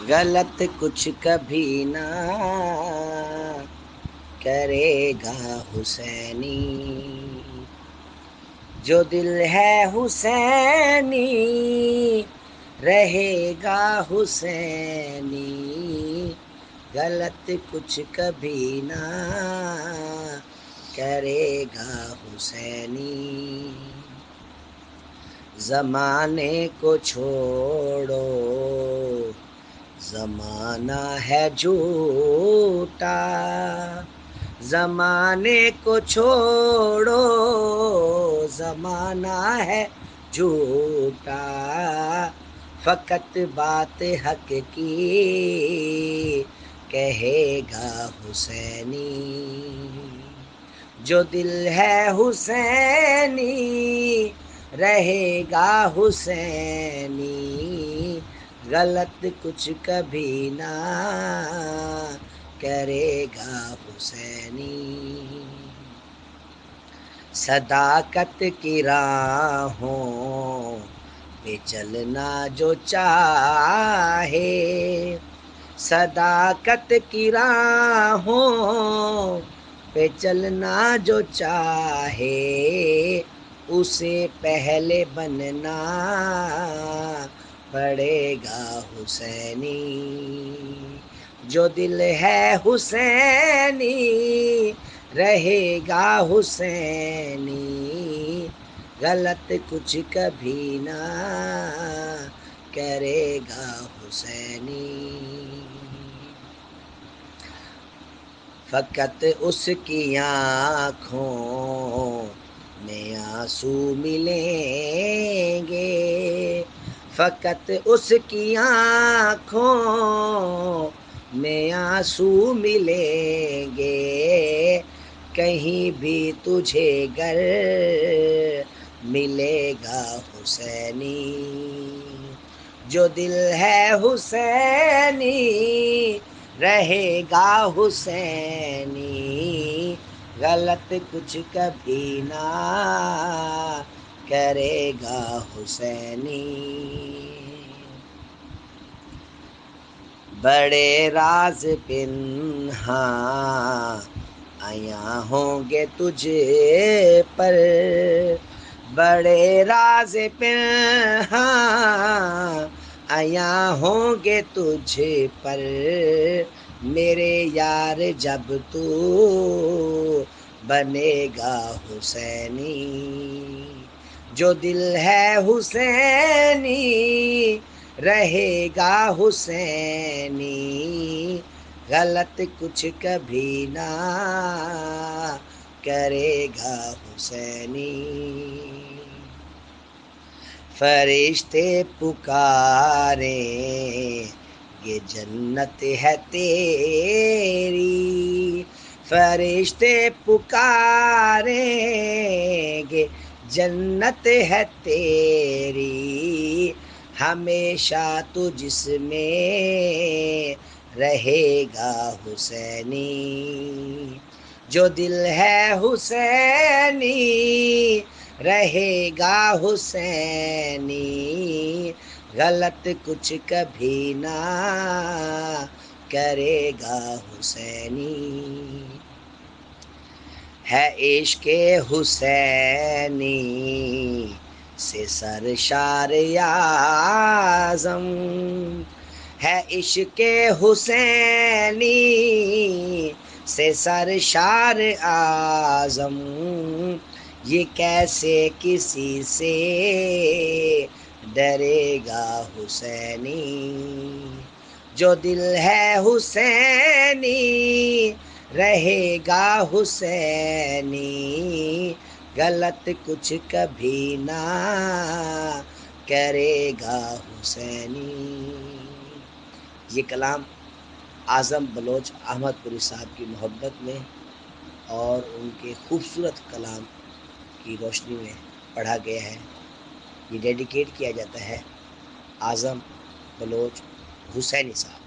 غلط کچھ کبھی نہ کرے گا حسینی، جو دل ہے حسینی رہے گا حسینی، غلط کچھ کبھی نہ کرے گا حسینی۔ زمانے کو چھوڑو زمانہ ہے جھوٹا، زمانے کو چھوڑو زمانہ ہے جھوٹا، فقط بات حق کی کہے گا حسینی، جو دل ہے حسینی رہے گا حسینی، غلط کچھ کبھی نہ کرے گا حسینی۔ صداقت کی راہوں پہ چلنا جو چاہے، صداقت کی راہوں پہ چلنا جو چاہے، اسے پہلے بننا پڑے گا حسینی، جو دل ہے حسینی رہے گا حسینی، غلط کچھ کبھی نہ کرے گا حسینی۔ فقط اس کی آنکھوں میں آنسو ملیں گے، فقط اس کی آنکھوں میں آنسو ملیں گے، کہیں بھی تجھے گر ملے گا حسینی، جو دل ہے حسینی رہے گا حسینی، غلط کچھ کبھی نہ کرے گا حسینی۔ بڑے راز پنہاں عیاں ہوں گے تجھ پر، بڑے راز پنہاں عیاں ہوں گے تجھ پر، میرے یار جب تو بنے گا حسینی، جو دل ہے حسینی رہے گا حسینی، غلط کچھ کبھی نہ کرے گا حسینی۔ فرشتے پکاریں یہ جنت ہے تیری، فرشتے پکاریں گے جنت ہے تیری، ہمیشہ تو جس میں رہے گا حسینی، جو دل ہے حسینی رہے گا حسینی، غلط کچھ کبھی نہ کرے گا حسینی۔ ہے عشق حسینی سے سرشار اعظم، ہے عشق حسینی سے سرشار اعظم، یہ کیسے کسی سے ڈرے گا حسینی، جو دل ہے حسینی رہے گا حسینی، غلط کچھ کبھی نہ کرے گا حسینی۔ یہ کلام اعظم بلوچ احمد پوری صاحب کی محبت میں اور ان کے خوبصورت کلام کی روشنی میں پڑھا گیا ہے۔ یہ ڈیڈیکیٹ کیا جاتا ہے اعظم بلوچ حسینی صاحب۔